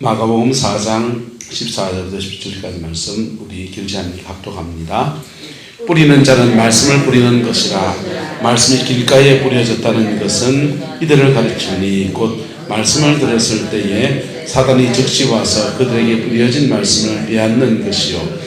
마가복음 4장 14절부터 17절까지 말씀 우리 길지않게 합독합니다. 뿌리는 자는 말씀을 뿌리는 것이라. 말씀이 길가에 뿌려졌다는 것은 이들을 가르치니 곧 말씀을 들었을 때에 사단이 즉시 와서 그들에게 뿌려진 말씀을 빼앗는 것이요,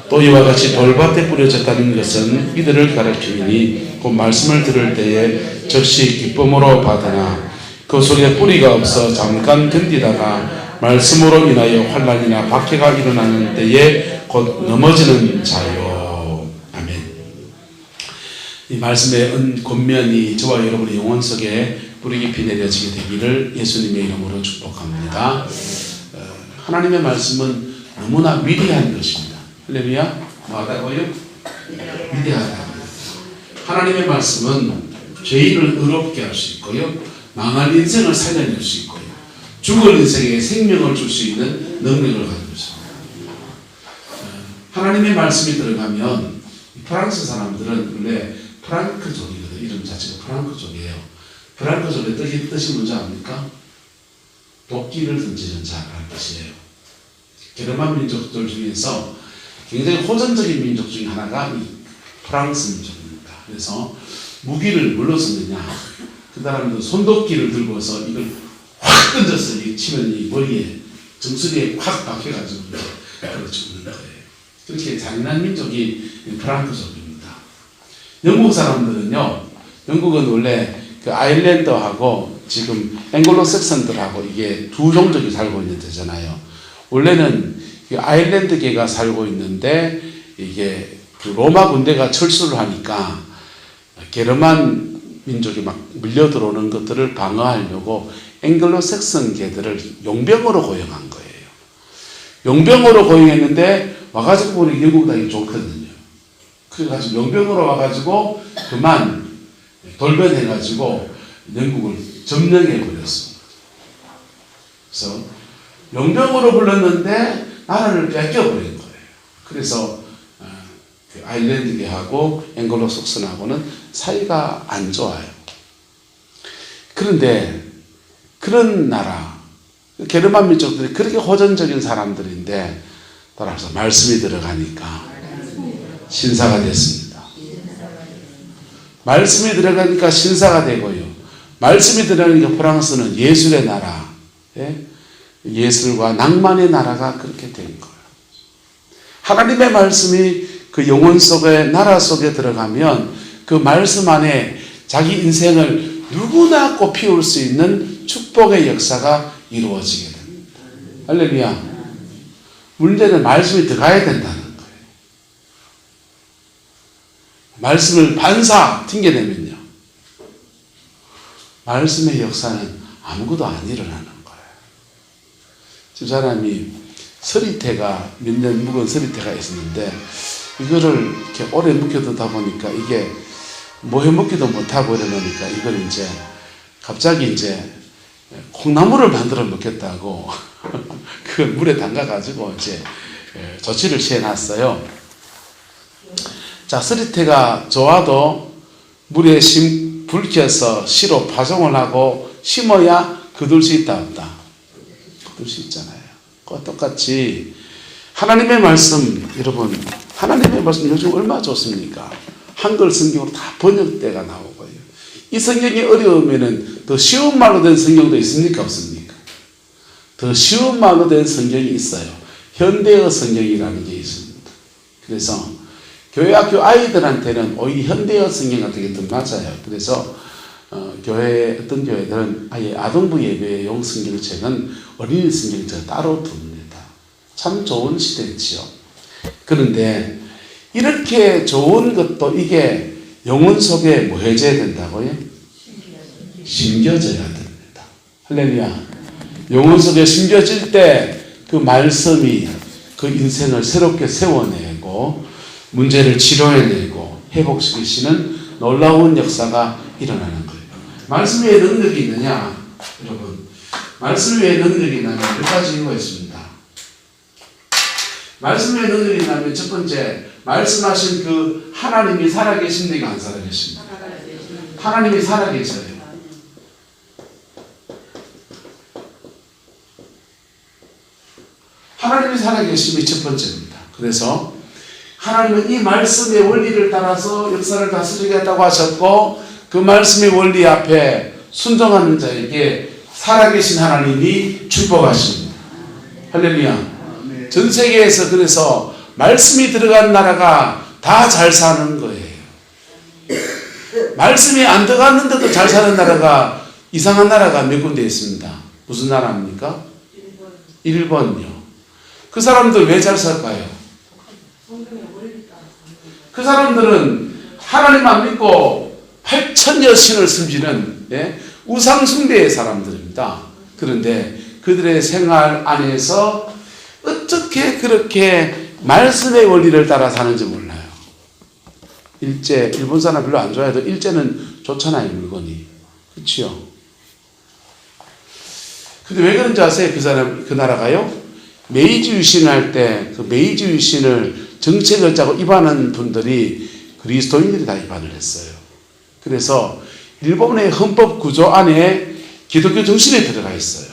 또 이와 같이 돌밭에 뿌려졌다는 것은 이들을 가르치니 곧 말씀을 들을 때에 즉시 기쁨으로 받으나 그 속에 뿌리가 없어 잠깐 견디다가 말씀으로 인하여 환난이나 박해가 일어나는 때에 곧 넘어지는 자요. 아멘. 이 말씀의 권면이 저와 여러분의 영혼 속에 뿌리 깊이 내려지게 되기를 예수님의 이름으로 축복합니다. 하나님의 말씀은 너무나 위대한 것입니다. 할렐루야. 뭐하다고요? 위대하다. 하나님의 말씀은 죄인을 의롭게 할 수 있고요, 망할 인생을 살려낼 수 있고요, 죽을 인생에 생명을 줄 수 있는 능력을 가지고 있습니다. 하나님의 말씀이 들어가면 프랑스 사람들은 원래 프랑크족이거든요. 이름 자체가 프랑크족이에요. 프랑크족의 뜻이 뭔지 압니까? 도끼를 던지는 자라는 뜻이에요. 게르만 민족들 중에서 굉장히 호전적인 민족 중에 하나가 이 프랑스 민족입니다. 그래서 무기를 뭘로 쓰느냐? 그 사람들은 손도끼를 들고서 이걸 확 던져서 치면 이 머리에 정수리에 확 박혀가지고 그걸 죽는 거예요. 그렇게 잔인한 민족이 프랑크족입니다. 영국 사람들은요, 영국은 원래 그 아일랜드하고 지금 앵글로색선들하고 이게 두 종족이 살고 있는 데잖아요. 원래는 그 아일랜드계가 살고 있는데 이게 그 로마 군대가 철수를 하니까 게르만 민족이 막 밀려 들어오는 것들을 방어하려고 앵글로색슨 계들을 용병으로 고용한 거예요. 용병으로 고용했는데 와가지고 보니 영국 당이 좋거든요. 그래가지고 용병으로 와가지고 그만 돌변해가지고 영국을 점령해버렸습니다. 그래서 용병으로 불렀는데 나라를 뺏겨버린 거예요. 그래서 그 아일랜드계하고 앵글로색슨하고는 사이가 안 좋아요. 그런데 그런 나라, 게르만 민족들이 그렇게 호전적인 사람들인데 따라서 말씀이 들어가니까 신사가 됐습니다. 말씀이 들어가니까 신사가 되고요, 말씀이 들어가니까 프랑스는 예술의 나라, 예술과 낭만의 나라가 그렇게 된 거예요. 하나님의 말씀이 그 영혼 속에, 나라 속에 들어가면 그 말씀 안에 자기 인생을 누구나 꽃피울 수 있는 축복의 역사가 이루어지게 됩니다. 할렐루야. 문제는 말씀이 들어가야 된다는 거예요. 말씀을 반사 튕겨내면요, 말씀의 역사는 아무것도 안 일어나는 거예요. 집사람이 서리태가 몇 년 묵은 서리태가 있었는데 이거를 이렇게 오래 묵혀두다 보니까 이게 뭐 해먹기도 못하고 이러니까 이걸 이제 갑자기 이제 콩나물을 만들어 먹겠다고 그걸 물에 담가가지고 이제 조치를 취해놨어요. 자, 서리태가 좋아도 물에 불켜서 씨로 파종을 하고 심어야 거둘 수 있다 없다? 거둘 수 있잖아요. 그와 똑같이 하나님의 말씀, 여러분 하나님의 말씀 요즘 얼마나 좋습니까? 한글 성경으로 다 번역돼가 나오고요. 이 성경이 어려우면은 더 쉬운 말로 된 성경도 있습니까? 없습니까? 더 쉬운 말로 된 성경이 있어요. 현대어 성경이라는 게 있습니다. 그래서 교회 학교 아이들한테는 오히려 현대어 성경 같은 게 더 맞아요. 그래서 교회, 어떤 교회들은 아예 아동부 예배용 성경책은 어린이 성경책 따로 둡니다. 참 좋은 시대지요. 그런데 이렇게 좋은 것도 이게 영혼 속에 뭐 해줘야 된다고요? 심겨져야 됩니다. 할렐루야. 영혼 속에 심겨질 때 그 말씀이 그 인생을 새롭게 세워내고 문제를 치료해내고 회복시키시는 놀라운 역사가 일어나는 거예요. 말씀 위에 능력이 있느냐? 여러분, 말씀 위에 능력이 있냐면 몇 가지 이유가 있습니다. 말씀 위에 능력이 있냐면 첫 번째, 말씀하신 그 하나님이 살아계십니까? 안 살아계십니까? 하나님이 살아계셔요. 하나님이 살아계심이 첫 번째입니다. 그래서 하나님은 이 말씀의 원리를 따라서 역사를 다스리겠다고 하셨고, 그 말씀의 원리 앞에 순종하는 자에게 살아계신 하나님이 축복하십니다. 할렐루야. 전 세계에서 그래서 말씀이 들어간 나라가 다 잘 사는 거예요. 말씀이 안 들어갔는데도 잘 사는 나라가, 이상한 나라가 몇 군데 있습니다. 무슨 나라입니까? 일본요. 그 사람들 왜 잘 살까요? 그 사람들은 하나님 안 믿고 8천여 신을 섬기는 우상 숭배의 사람들입니다. 그런데 그들의 생활 안에서 어떻게 그렇게 말씀의 원리를 따라 사는지 몰라요. 일본 사람 별로 안 좋아해도 일제는 좋잖아요, 물건이. 그렇죠? 근데 왜 그런지 아세요? 그 나라가요? 메이지 유신 할 때 그 메이지 유신을 정책을 짜고 입안한 분들이 그리스도인들이 다 입안을 했어요. 그래서 일본의 헌법 구조 안에 기독교 정신이 들어가 있어요.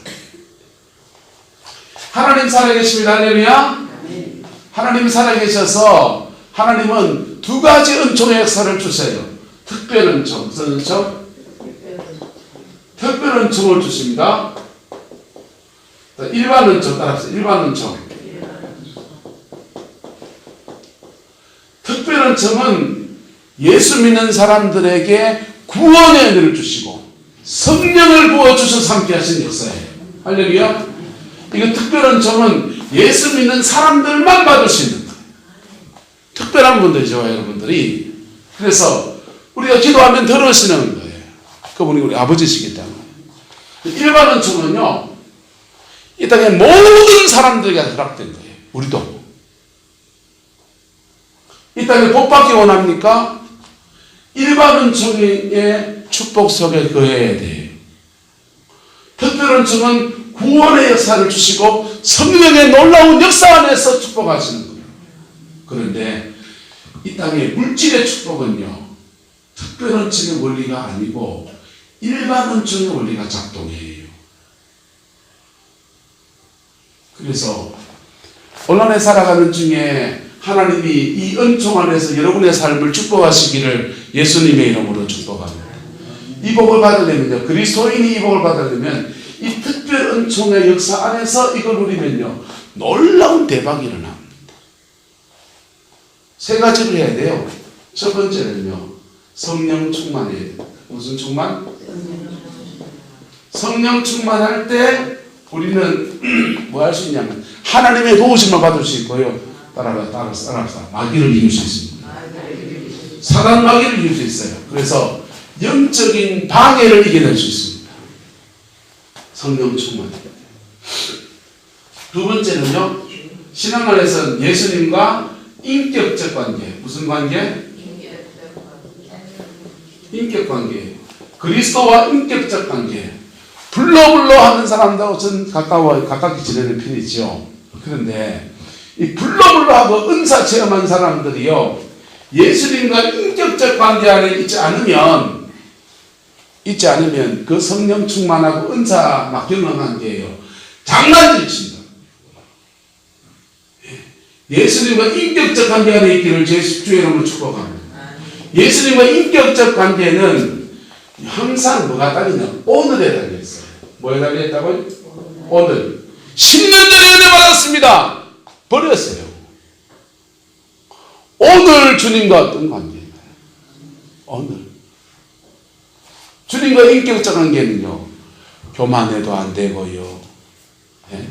하나님 살아계십니다. 할렐루야. 하나님이 살아계셔서 하나님은 두 가지 은총의 역사를 주세요. 특별 은총, 무슨 은총? 특별 은총을 주십니다. 일반 은총 따라합시다. 일반 은총. 특별 은총은 예수 믿는 사람들에게 구원의 은혜를 주시고 성령을 부어주셔서 함께 하신 역사예요. 할렐루야. 이거 특별 은총은 예수 믿는 사람들만 받을 수 있는 거예요. 특별한 분들이죠, 여러분들이. 그래서 우리가 기도하면 들으시는 거예요. 그분이 우리 아버지시기 때문에. 일반 은총은요, 이 땅의 모든 사람들에게 허락된 거예요. 우리도. 이 땅에 복 받기 원합니까? 일반 은총의 축복 속에 거해야 돼요. 특별 은총은 구원의 역사를 주시고 성령의 놀라운 역사 안에서 축복하시는 거예요. 그런데 이 땅의 물질의 축복은요, 특별 은총의 원리가 아니고 일반 은총의 원리가 작동해요. 그래서 온난에 살아가는 중에 하나님이 이 은총 안에서 여러분의 삶을 축복하시기를 예수님의 이름으로 축복합니다. 이 복을 받으려면요, 그리스도인이 이 복을 받으려면 이 특별 은총의 역사 안에서 이걸 누리면요, 놀라운 대박이 일어납니다. 세 가지를 해야 돼요. 첫 번째는요, 성령 충만해야 됩니다. 무슨 충만? 성령 충만할 때 우리는 뭐 할 수 있냐면 하나님의 도우심을 받을 수 있고요. 따라서 마귀를 이길 수 있습니다. 사단 마귀를 이길 수 있어요. 그래서 영적인 방해를 이겨낼 수 있습니다. 성령 충만. 두 번째는요, 신앙 안에서는 예수님과 인격적 관계. 무슨 관계? 인격 관계. 그리스도와 인격적 관계. 불러불러 하는 사람들하고 전 가깝게 지내는 편이죠. 그런데 이 불러불러하고 은사 체험한 사람들이요, 예수님과 인격적 관계 안에 있지 않으면 그 성령 충만하고 은사 막 경험한 게요, 장난질 친다. 예수님과 인격적 관계 안에 있기를 주의 이름으로 축복합니다. 예수님과 인격적 관계는 항상 뭐가 달리냐? 오늘에 달려있어요. 뭐에 달려있다고요? 오늘. 10년 전에 은혜 받았습니다. 버렸어요. 오늘 주님과 어떤 관계인가요? 오늘. 주님과 인격적 관계는요, 교만해도 안 되고요. 네?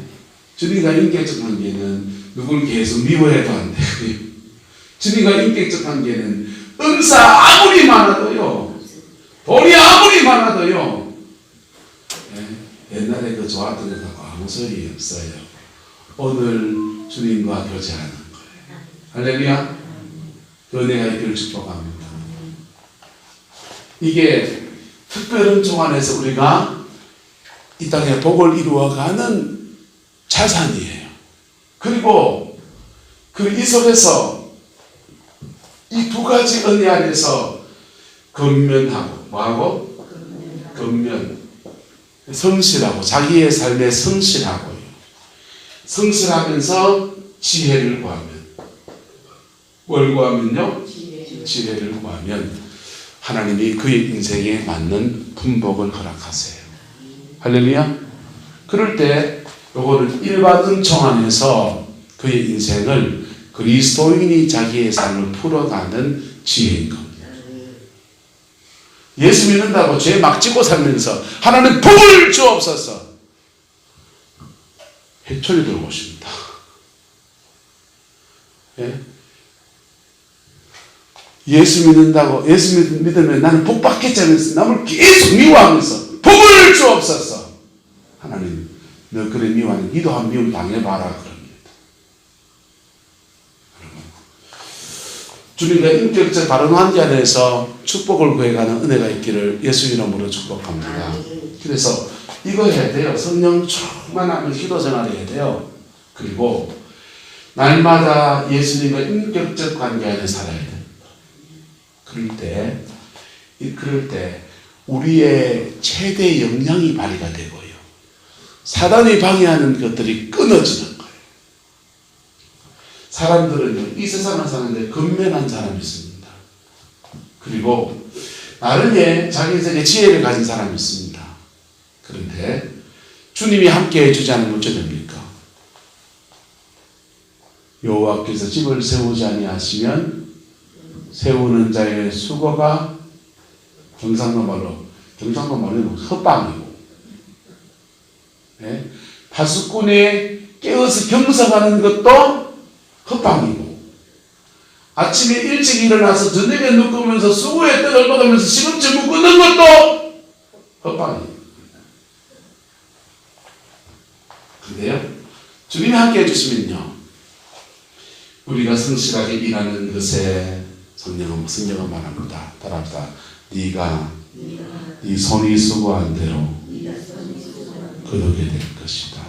주님과 인격적 관계는 누굴 계속 미워해도 안 되고요. 주님과 인격적 관계는 은사 아무리 많아도요, 돈이 아무리 많아도요, 네? 옛날에 그 좋았던 것하고 아무 소용이 없어요. 오늘 주님과 교제하는 거예요. 할렐루야. 그 은혜가 있기를 축복합니다. 이게 특별 은총 안에서 우리가 이 땅에 복을 이루어가는 자산이에요. 그리고 이 속에서 이 두 가지 은혜 안에서 근면하고 뭐하고? 근면. 성실하고 자기의 삶에 성실하고요. 성실하면서 지혜를 구하면, 뭘 구하면요? 지혜를 구하면 하나님이 그의 인생에 맞는 분복을 허락하세요. 할렐루야. 그럴 때 요거는 일반 은총 안에서 그의 인생을 그리스도인이 자기의 삶을 풀어가는 지혜인 겁니다. 예수 믿는다고 죄 막 짓고 살면서 하나님 복을 주옵소서, 해초리 들고 오십니다. 예? 예수 믿는다고, 예수 믿으면 나는 복 받겠지 하면서 남을 계속 미워하면서 복을 주옵소서, 하나님 너 그래 미워하는 니도 한 미움 당해봐라 그럽니다. 여러분, 주님과 인격적 바른 관계 안에서 축복을 구해가는 은혜가 있기를 예수 이름으로 축복합니다. 그래서 이거 해야 돼요. 성령 충만하면 기도 생활해야 돼요. 그리고 날마다 예수님과 인격적 관계 안에 살아야 돼요. 그럴 때 우리의 최대 역량이 발휘가 되고요. 사단이 방해하는 것들이 끊어지는 거예요. 사람들은요, 이 세상을 사는데 근면한 사람이 있습니다. 그리고 나름의 자기 인생의 지혜를 가진 사람이 있습니다. 그런데 주님이 함께 해주지 않으면 어찌 됩니까? 여호와께서 집을 세우지 아니하시면 세우는 자의 수고가 경상도 말로는 헛방이고, 네? 파수꾼에 깨어서 경성하는 것도 헛방이고, 아침에 일찍 일어나서 저녁에 눕으면서 수고에 떡을 먹으면서 시금치 묶는 것도 헛방이에요. 근데요, 주님이 함께 해주시면요, 우리가 성실하게 일하는 것에 성령은 말합니다. 따라합시다. 네가 네 손이 수고한 대로 거두게 될 것이다.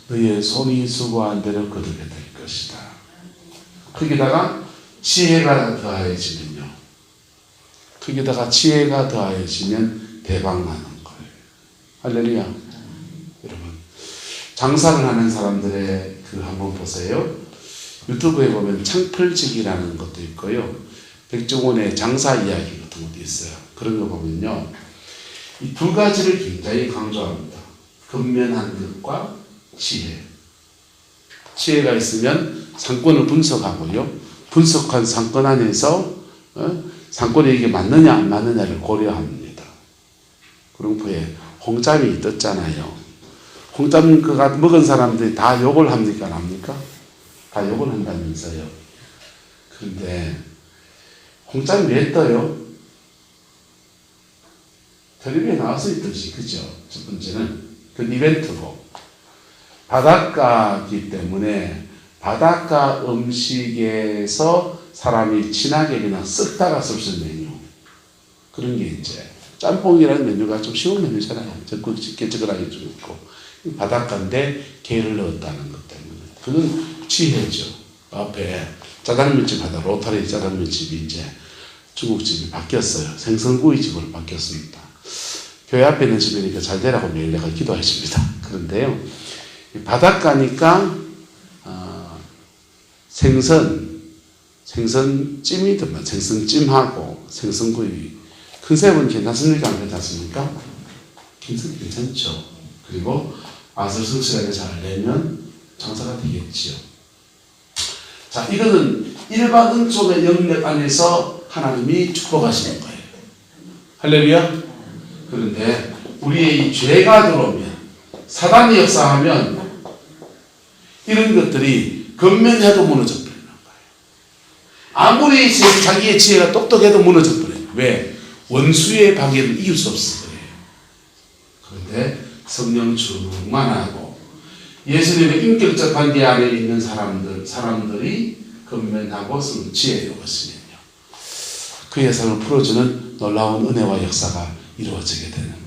너의 손이 수고한 대로 거두게 될 것이다. 거기다가 지혜가 더하여지면요, 거기다가 지혜가 더하여지면 대박 나는 거예요. 할렐루야. 여러분, 장사를 하는 사람들의 그 한번 보세요. 유튜브에 보면 창ፈል지기라는 것도 있고요, 백종원의 장사 이야기 같은 것도 있어요. 그런 거 보면요, 이 두 가지를 굉장히 강조합니다. 근면한 것과 지혜. 지혜가 있으면 상권을 분석하고요, 분석한 상권 안에서 상권에 이게 맞느냐 안 맞느냐를 고려합니다. 그런 후에 홍짬이 떴잖아요. 홍짬 그가 먹은 사람들이 다 욕을 합니까? 안 합니까? 다 욕을 한다면서요. 그런데 홍짬이 왜 떠요? 텔레비에 나와서 있듯이, 그죠? 첫 번째는 그 이벤트고, 바닷가이기 때문에 바닷가 음식에서 사람이 친하게 그냥 쓱다가 쓸 수 있는 메뉴, 그런 게 이제 짬뽕이라는 메뉴가 좀 쉬운 메뉴잖아요. 적극 깨적하게 좀 있고, 바닷가인데 게를 넣었다는 것 때문에 그건 지혜죠. 앞에 짜장면집 하다 로타리 짜장면집이 이제 중국집이 바뀌었어요. 생선구이집으로 바뀌었습니다. 교회 앞에 있는 집이니까 잘 되라고 매일 내가 기도했습니다. 그런데요, 바닷가니까 생선찜이더만, 생선찜하고 생선구이, 컨셉은 괜찮습니까? 안 괜찮습니까? 괜찮죠. 그리고 맛을 성실하게 잘 내면 장사가 되겠지요. 자, 이거는 일반 은총의 영역 안에서 하나님이 축복하시는 거예요. 할렐루야. 그런데 우리의 이 죄가 들어오면, 사단이 역사하면 이런 것들이 근면해도 무너져 버리는 거예요. 아무리 자기의 지혜가 똑똑해도 무너져 버려요. 왜? 원수의 방해를 이길 수 없어요. 그런데 성령 충만하고 예수님의 인격적 관계 안에 있는 사람들이 근면하고 지혜로웠으면요, 그의 삶을 풀어주는 놀라운 은혜와 역사가 이루어지게 되는 거예요.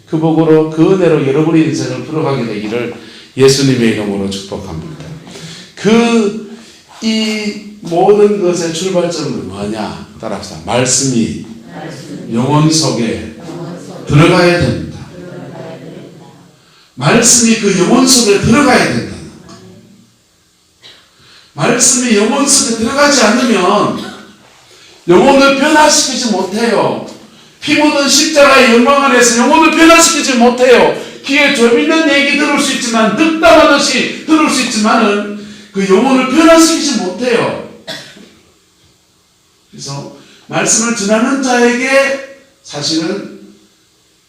그 복으로, 그 은혜로 여러분의 인생을 풀어가게 되기를 예수님의 이름으로 축복합니다. 이 모든 것의 출발점은 뭐냐? 따라합시다. 말씀이 영혼 속에 들어가야 됩니다. 말씀이 그 영혼 속에 들어가야 된다는 거예요. 말씀이 영혼 속에 들어가지 않으면 영혼을 변화시키지 못해요. 피 묻은 십자가의 영광 안에서 영혼을 변화시키지 못해요. 귀에 좀 있는 얘기 들을 수 있지만, 득담하듯이 들을 수 있지만은 그 영혼을 변화시키지 못해요. 그래서 말씀을 전하는 자에게 사실은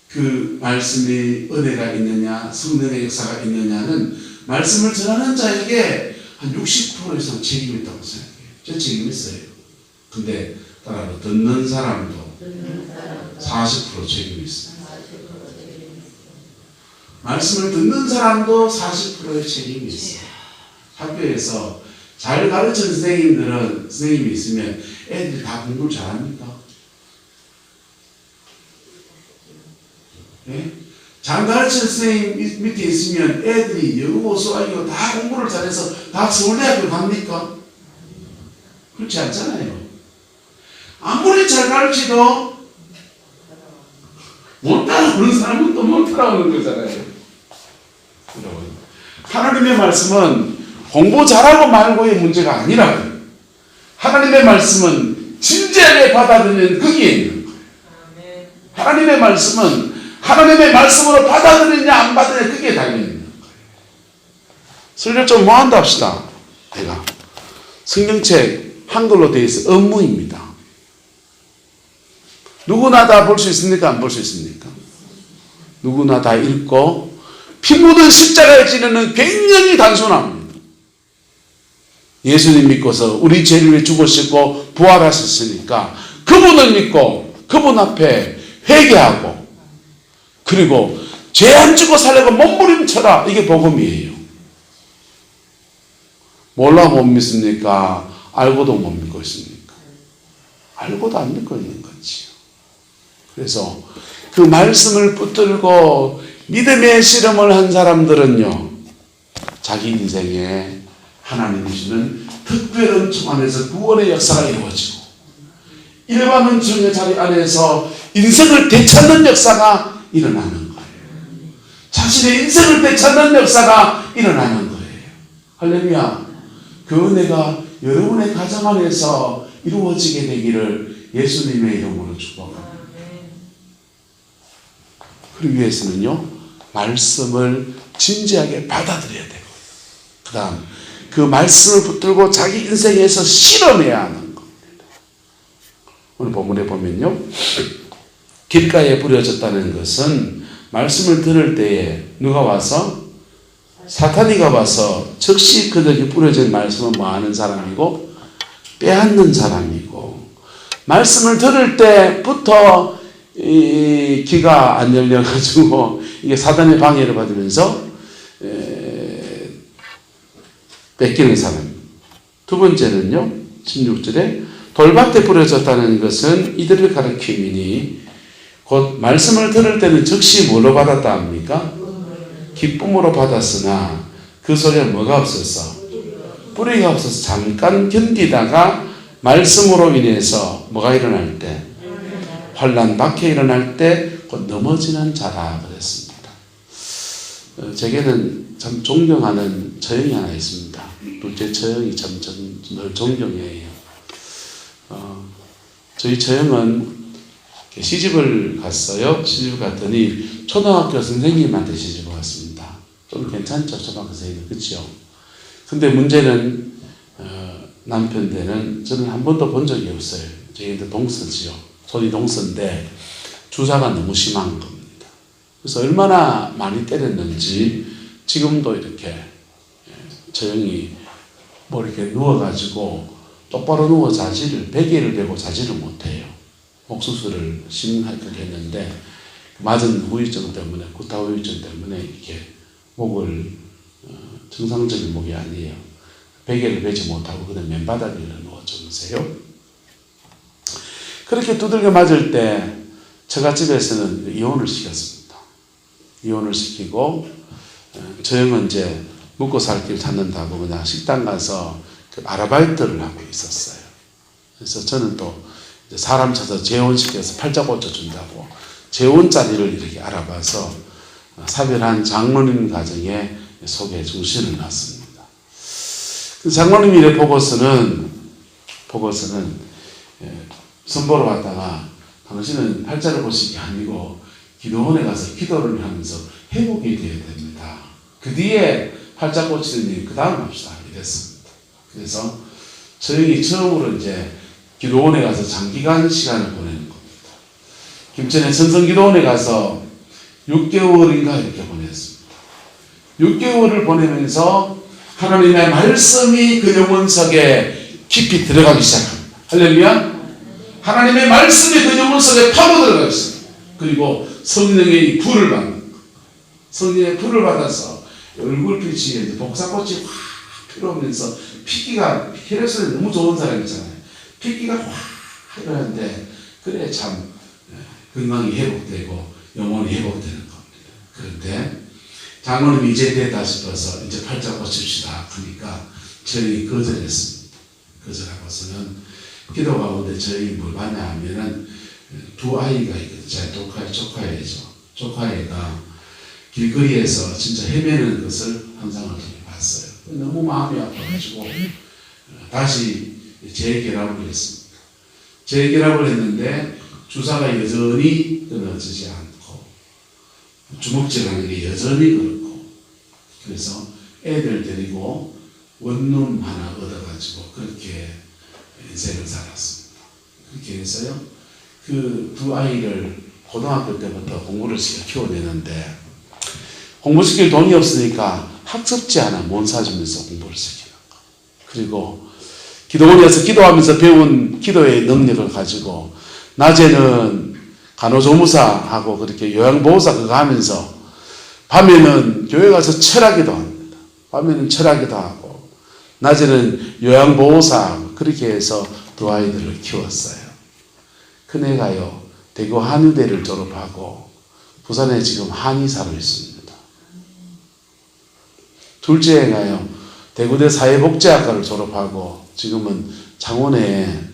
그 말씀이 은혜가 있느냐, 성령의 역사가 있느냐는 말씀을 전하는 자에게 한 60% 이상 책임이 있다고 생각해요. 저 책임 있어요. 근데 따라서 듣는 사람도 40% 책임이 있습니다. 말씀을 듣는 사람도 40%의 책임이 있어요. 학교에서 잘 가르치는 선생님이 있으면 애들이 다 공부를 잘합니까? 네? 잘 가르치는 선생님 밑에 있으면 애들이 영어, 수학이고 다 공부를 잘해서 다 서울대학교 갑니까? 그렇지 않잖아요. 아무리 잘 가르치도 못 따라오는 사람은 또 못 따라오는 거잖아요. 하나님의 말씀은 공부 잘하고 말고의 문제가 아니라고요. 하나님의 말씀은 진지하게 받아들이는 거기에 있는 거예요. 하나님의 말씀은 하나님의 말씀으로 받아들이냐 안 받아들이냐 그게 달려있는 거예요. 설교 좀 뭐 한다 합시다. 내가 성경책 한글로 되어 있어 업무입니다. 누구나 다 볼 수 있습니까? 안 볼 수 있습니까? 누구나 다 읽고 피 묻은 십자가의 진리는 굉장히 단순합니다. 예수님 믿고서 우리 죄를 위해 죽으셨고 부활하셨으니까 그분을 믿고 그분 앞에 회개하고 그리고 죄 안 지고 살려고 몸부림쳐라. 이게 복음이에요. 몰라 못 믿습니까? 알고도 못 믿고 있습니까? 알고도 안 믿고 있는 거지요. 그래서 그 말씀을 붙들고 믿음의 실험을 한 사람들은요, 자기 인생에 하나님이 주는 특별한 총 안에서 구원의 역사가 이루어지고 일반 은총의 자리 안에서 인생을 되찾는 역사가 일어나는 거예요. 자신의 인생을 되찾는 역사가 일어나는 거예요. 할렐루야. 그 은혜가 여러분의 가정 안에서 이루어지게 되기를 예수님의 이름으로 축복합니다. 그러기 위해서는요, 말씀을 진지하게 받아들여야 되고, 그 다음 그 말씀을 붙들고 자기 인생에서 실험해야 하는 겁니다. 오늘 본문에 보면요, 길가에 뿌려졌다는 것은 말씀을 들을 때에 누가 와서? 사탄이가 와서 즉시 그들에게 뿌려진 말씀을 뭐 하는 사람이고 빼앗는 사람이고, 말씀을 들을 때부터 이 귀가 안 열려가지고 이게 사단의 방해를 받으면서 뺏기는 사람. 두 번째는요, 16절에 돌밭에 뿌려졌다는 것은 이들을 가리킴이니 곧 말씀을 들을 때는 즉시 뭘로 받았다 합니까? 기쁨으로 받았으나 그 속에 뭐가 없어서? 뿌리가 없어서 잠깐 견디다가 말씀으로 인해서 뭐가 일어날 때? 환난 박해 일어날 때 곧 넘어지는 자라 그랬습니다. 제게는 참 존경하는 처형이 하나 있습니다. 둘째 처형이 참 늘 존경해요. 저희 처형은 시집을 갔어요. 시집을 갔더니 초등학교 선생님한테 시집을 갔습니다. 좀 괜찮죠? 초등학교 선생님. 그렇죠? 근데 문제는 남편대는 저는 한 번도 본 적이 없어요. 저희한테 동서지요. 손이 동서인데 주사가 너무 심한 겁니다. 그래서 얼마나 많이 때렸는지 지금도 이렇게 저 형이 뭐 이렇게 누워가지고 똑바로 누워 자지를 베개를 대고 자지를 못해요. 옥수수를 심하게 했는데 맞은 후유증 때문에 구타 후유증 때문에 이렇게 목을 정상적인 목이 아니에요. 베개를 베지 못하고 그냥 맨바닥에 누워 주무세요. 그렇게 두들겨 맞을 때 처갓집에서는 이혼을 시켰습니다. 이혼을 시키고 저 형은 이제 먹고 살 길 찾는다고 그냥 식당 가서 그 아르바이트를 하고 있었어요. 그래서 저는 또 사람 찾아서 재혼시켜서 팔자 고쳐준다고 재혼 자리를 이렇게 알아봐서 사별한 장로님 가정에 속에 중심을 놨습니다. 그 장로님 일의 보고서는 선보러 왔다가 당신은 팔자를 보시기 아니고 기도원에 가서 기도를 하면서 회복이 되어야 됩니다. 그 뒤에 팔자 고치는 일 그 다음 합시다 이랬습니다. 그래서 저희 처음으로 이제 기도원에 가서 장기간 시간을 보내는 겁니다. 김천의 천성기도원에 가서 6개월인가 이렇게 보냈습니다. 6개월을 보내면서 하나님의 말씀이 그 영혼석에 깊이 들어가기 시작합니다. 할렐루야. 하나님의 말씀이 그 영혼석에 파고 들어가기 시작합니다. 그리고 성령의 불을 받는 거예요. 성령의 불을 받아서 얼굴빛이 복사꽃이 확 피어오면서 피기가 혈액순환이 너무 좋은 사람이잖아요. 피기가 확 이러는데 그래 참 건강이 회복되고 영혼이 회복되는 겁니다. 그런데 장로님이 이제 됐다 싶어서 이제 팔자 고칩시다 하니까 저희 거절했습니다. 거절하고서는 기도 가운데 저희 뭘 봤냐 하면은 두 아이가 있거든요. 제 조카애죠. 조카애가 길거리에서 진짜 헤매는 것을 환상을 통해 봤어요. 너무 마음이 아파가지고 다시 재결합을 했습니다. 재결합을 했는데 주사가 여전히 끊어지지 않고 주먹질하는 게 여전히 그렇고 그래서 애들 데리고 원룸 하나 얻어가지고 그렇게 인생을 살았습니다. 그렇게 해서요 그 두 아이를 고등학교 때부터 공부를 시켜 키워내는데 공부시킬 돈이 없으니까 학습지 하나 못 사주면서 공부를 시키는 거. 그리고 기도원에서 기도하면서 배운 기도의 능력을 가지고 낮에는 간호조무사하고 그렇게 요양보호사 그거 하면서 밤에는 교회 가서 철학기도 합니다. 밤에는 철학기도 하고 낮에는 요양보호사 그렇게 해서 두 아이들을 키웠어요. 큰애가요 대구 한의대를 졸업하고 부산에 지금 한의사로 있습니다. 둘째 애가요 대구대 사회복지학과를 졸업하고 지금은 창원에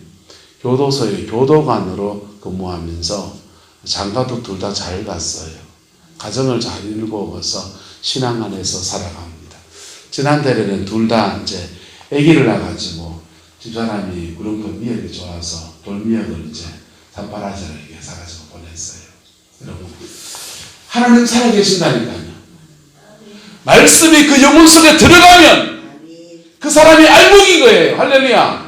교도소의 교도관으로 근무하면서 장가도 둘 다 잘 갔어요. 가정을 잘 이루고서 신앙 안에서 살아갑니다. 지난달에는 둘 다 이제 아기를 낳아가지고 집사람이 구름꾼 미역이 좋아서 돌미역을 이제 산파라자에게 사가지고 보냈어요. 여러분, 하나님 살아계신다니까요. 말씀이 그 영혼 속에 들어가면 그 사람이 알복인 거예요. 할렐루야.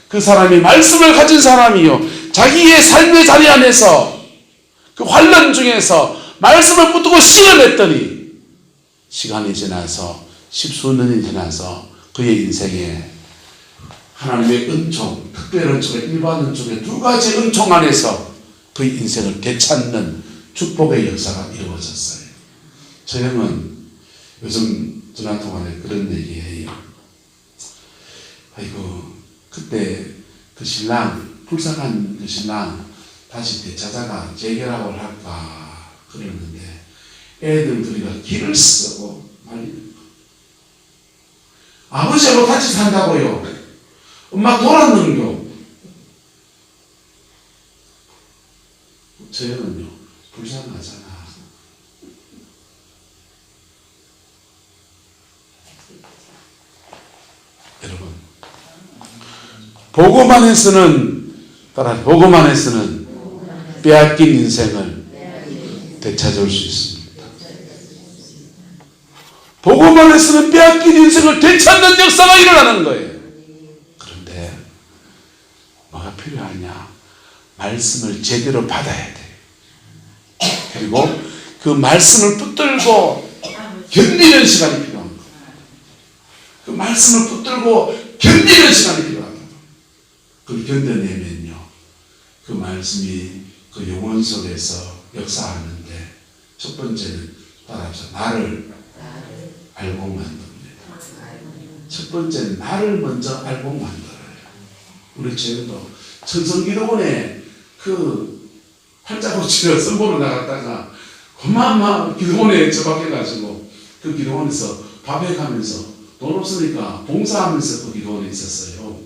그 사람이 말씀을 가진 사람이요. 자기의 삶의 자리 안에서 그 환란 중에서 말씀을 붙들고 씻어냈더니 시간이 지나서 십수년이 지나서 그의 인생에 하나님의 은총, 특별 은총과 일반 은총의 두 가지 은총 안에서 그의 인생을 되찾는 축복의 역사가 이루어졌어요. 저 형은 요즘 전화 통화에 그런 얘기해요. 아이고 그때 그 신랑 불쌍한 그 신랑 다시 되찾아가 재결합을 할까 그랬는데 애들 둘이가 길을 쓰고 말리는 거. 아버지하고 같이 산다고요. 엄마 돌았는겨. 저희는요 불쌍하잖아. 여러분 보고만 해서는 빼앗긴 인생을 되찾을 수 있습니다. 보고만 해서는 빼앗긴 인생을 되찾는 역사가 일어나는 거예요. 그런데 뭐가 필요하냐? 말씀을 제대로 받아야 돼. 그리고 그 말씀을 붙들고 견디는 시간이 필요한 거예요. 그 말씀을 붙들고 견디는 시간이 필요하다. 그걸 견뎌내면요, 그 말씀이 그 영혼 속에서 역사하는데 첫 번째는 따라서 나를 알고 만듭니다. 첫 번째는 나를 먼저 알고 만들어요. 우리 지금도 천성기도원에 그 팔자고치를 선보러 나갔다가 그만 기도원에 처박혀가지고 그 기도원에서 밥해 가면서 돈 없으니까 봉사하면서 그 기도원에 있었어요.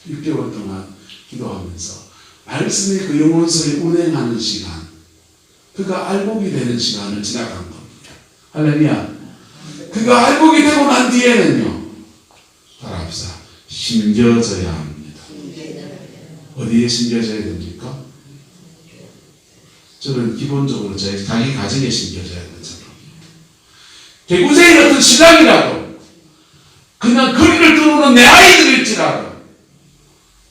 6개월 동안 기도하면서 말씀이 그 영혼 속에 운행하는 시간, 그 그가 알곡이 되는 시간을 지나간 겁니다. 할렐루야. 그가 알곡이 되고 난 뒤에는요, 따라합시다. 심겨져야 합니다. 어디에 심겨져야 됩니까? 저는 기본적으로 자기 가정에 심겨져야 되는 사람이에요. 개구쟁이 같은 신랑이라도, 그냥 거리를 들어오는 내 아이들일지라도,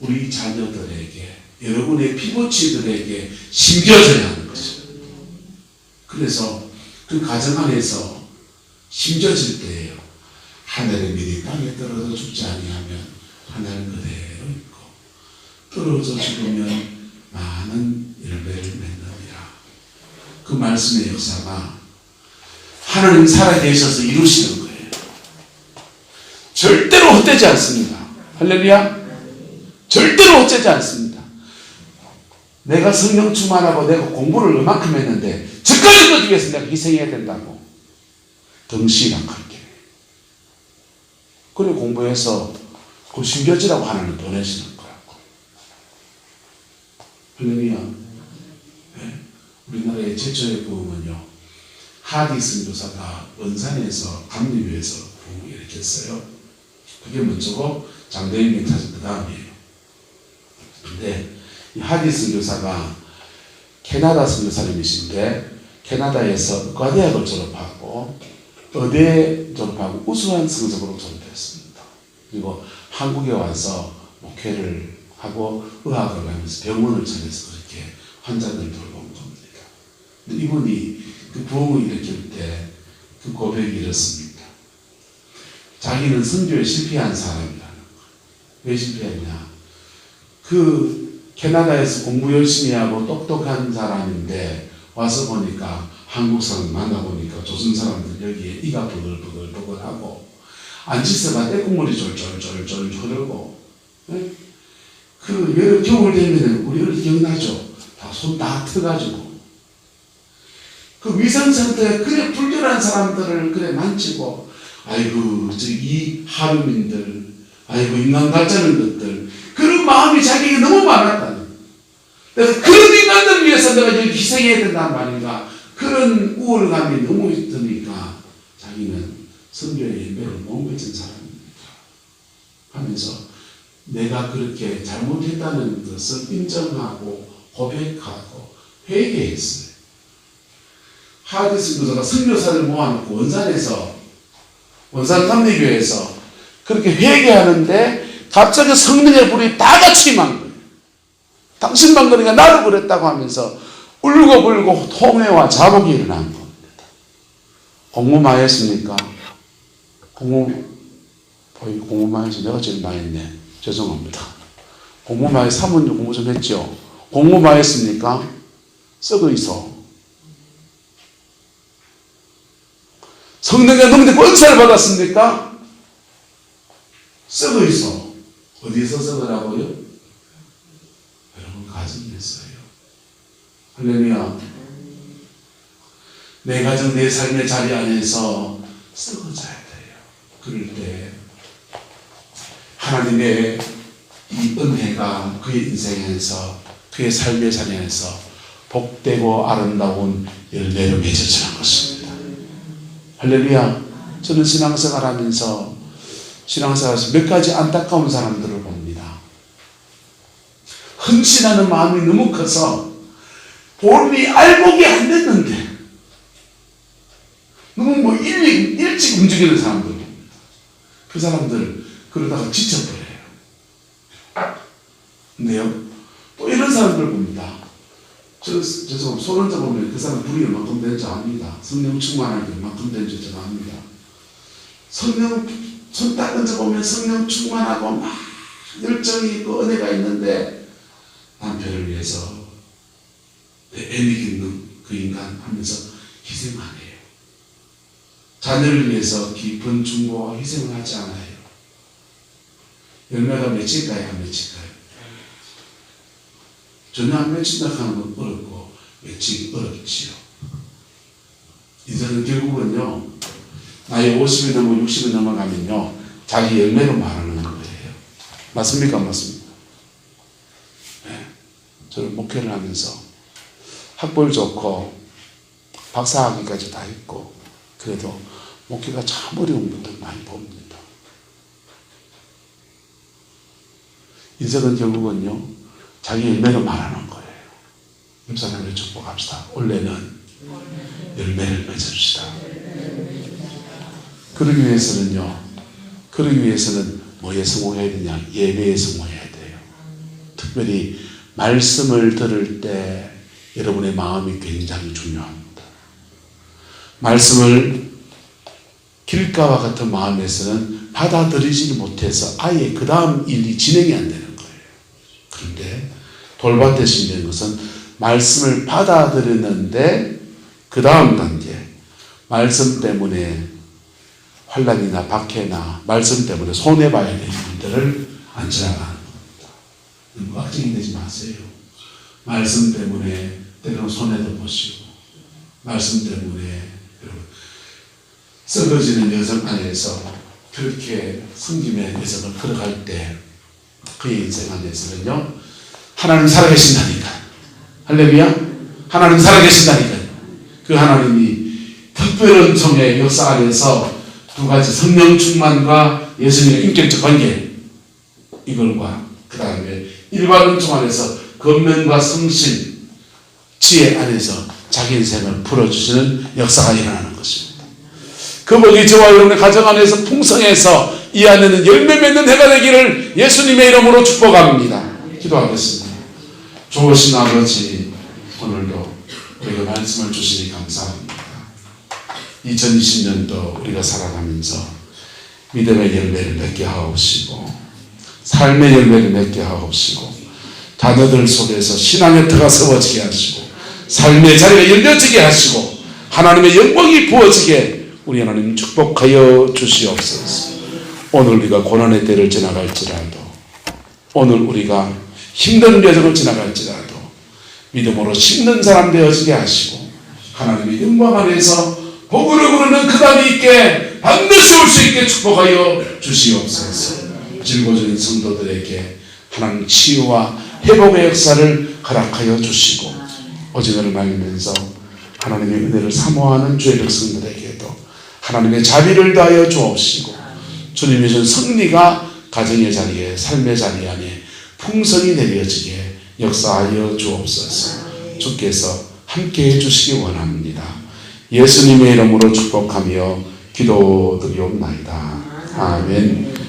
우리 자녀들에게, 여러분의 피부치들에게 심겨져야 하는 것입니다. 그래서 그 가정 안에서 심겨질 때예요. 하늘의 밀이 땅에 떨어져 죽지 아니하면 하늘 그대로 있고, 떨어져 죽으면 많은 열매를 맺느니라. 그 말씀의 역사가 하나님 살아계셔서 이루시는 거예요. 절대로 헛되지 않습니다. 할렐루야. 절대로 헛되지 않습니다. 내가 성령 충만하고 내가 공부를 얼마큼 했는데 저까지 거기 위해서 내가 희생해야 된다고 덩실락하게 그래 공부해서 그 심겨지라고 하나님 보내시는 거라고. 할렐루야. 네? 우리나라의 최초의 부흥은요, 하디 선교사가 원산에서 감리교에서 부흥을 일으켰어요. 그게 먼저고 장대인 멘타즈 그 다음이에요. 근데 이 하디 선교사가 캐나다 선교사님이신데 캐나다에서 의과대학을 졸업하고 의대 졸업하고 우수한 성적으로 졸업했습니다. 그리고 한국에 와서 목회를 하고 의학을 하면서 병원을 차려서 그렇게 환자들을 돌본 겁니다. 근데 이분이 그 부흥을 일으킬 때 그 고백이 이렇습니다. 자기는 선교에 실패한 사람이라는 거예요. 왜 실패했냐? 그 캐나다에서 공부 열심히 하고 똑똑한 사람인데 와서 보니까 한국 사람 만나보니까 조선 사람들 여기에 이가 버글버글하고 앉으서가 떼국물이 졸졸졸졸 흐르고, 네? 그 여름 겨울 되면 우리 어릴 때 기억나죠? 다 손 다 터가지고 그 위생 상태가 그래 불결한 사람들을 그래 만지고, 아이고 이 하루민들, 아이고 인간 같자는 것들, 그런 마음이 자기에게 너무 많았다는. 그래서 그런 인간들을 위해서 내가 여기 희생해야 된단 말인가, 그런 우월감이 너무 있으니까 자기는 선교의 열매를 못 맺은 사람입니다 하면서 내가 그렇게 잘못했다는 것을 인정하고 고백하고 회개했어요. 하디 선교사가 선교사를 모아놓고 원산 감리교회에서 그렇게 회개하는데 갑자기 성령의 불이 다 같이 임한 거예요. 당신만 그러니까 나도 그랬다고 하면서 울고불고 통회와 자복이 일어난 겁니다. 공부 많이 했습니까? 공부 많이 해서 내가 제일 많이 했네. 죄송합니다. 공부 많이, 사모님 공부 좀 했죠? 공부 많이 했습니까? 썩어 있어. 성령의 능력 은사를 받았습니까? 썩어 있어. 어디서 썩으라고요? 여러분 가정이었어요. 할렐루야. 내 가정, 내 삶의 자리 안에서 썩어져야 돼요. 그럴 때 하나님의 이 은혜가 그의 인생에서, 그의 삶의 자리에서 복되고 아름다운 열매로 맺어지는 것입니다. 할렐루야. 저는 신앙생활하면서 몇 가지 안타까운 사람들을 봅니다. 헌신하는 마음이 너무 커서 본인이 알곡이 안 됐는데 너무 일찍 움직이는 사람들, 그 사람들 그러다가 지쳐버려요. 근데요, 또 이런 사람들 봅니다. 손 얹어보면 그 사람 불이 얼마큼 된지 압니다. 성령 충만할 때 얼마큼 된지 제가 압니다. 손 딱 얹어보면 성령 충만하고 막 열정이 있고 은혜가 있는데 남편을 위해서 애미 있는 그 인간 하면서 희생 안 해요. 자녀를 위해서 깊은 중보와 희생을 하지 않아요. 열매가 맺힐까요? 안 맺힐까요? 전혀 안 맺힌다 하는 건 어렵고 맺히기 어렵지요. 이제는 결국은요, 나이 50이 넘고 60이 넘어가면요, 자기 열매로 말하는 거예요. 맞습니까? 안 맞습니까? 네. 저는 목회를 하면서 학벌 좋고 박사학위까지 다 했고 그래도 목회가 참 어려운 분들 많이 봅니다. 인생은 결국은요 자기 열매로 말하는 거예요. 옆사람을 축복합시다. 원래는 열매를 맺읍시다. 그러기 위해서는 뭐에 성공해야 되냐? 예배에 성공해야 돼요. 특별히 말씀을 들을 때 여러분의 마음이 굉장히 중요합니다. 말씀을 길가와 같은 마음에서는 받아들이지 못해서 아예 그 다음 일이 진행이 안 되는 거예요. 그런데 돌밭에 심는 것은 말씀을 받아들였는데 그 다음 단계 말씀 때문에 환난이나 박해나 말씀 때문에 손해봐야 되는 일들을 안 지나가는 겁니다. 너무 걱정이 되지 마세요. 말씀 때문에 때로는 손해도 보시고 말씀 때문에 썩어지는 여성 안에서 그렇게 성김의 여성을 걸어갈 때 그의 인생 안에서는요 하나님 살아계신다니까. 할렐루야. 하나님 살아계신다니까. 그 하나님이 특별한 종의 역사 안에서 두 가지 성령 충만과 예수님의 인격적 관계 이걸과 그 다음에 일반 은총 안에서 권면과 성실 지혜 안에서 자기 인생을 풀어주시는 역사가 일어나는 것입니다. 그 복이 저와 여러분의 가정 안에서 풍성해서 이 안에는 열매 맺는 해가 되기를 예수님의 이름으로 축복합니다. 기도하겠습니다. 좋으신 아버지, 오늘도 우리가 말씀을 주시니 감사합니다. 2020년도 우리가 살아가면서 믿음의 열매를 맺게 하옵시고 삶의 열매를 맺게 하옵시고 자녀들 속에서 신앙의 터가 세워지게 하시고 삶의 자리가 열려지게 하시고 하나님의 영광이 부어지게 우리 하나님 축복하여 주시옵소서. 오늘 우리가 고난의 때를 지나갈지라도 오늘 우리가 힘든 여정을 지나갈지라도 믿음으로 심는 사람 되어지게 하시고 하나님의 영광 안에서 복으로 부르는 그 날이 있게 반드시 올 수 있게 축복하여 주시옵소서. 질고진 성도들에게 하나님 치유와 회복의 역사를 허락하여 주시고 오직을 말리면서 하나님의 은혜를 사모하는 주의 백성들에게도 하나님의 자비를 다하여 주옵시고 주님이 준 승리가 가정의 자리에 삶의 자리 안에 풍성이 내려지게 역사하여 주옵소서. 주께서 함께해 주시기 원합니다. 예수님의 이름으로 축복하며 기도드리옵나이다. 아멘.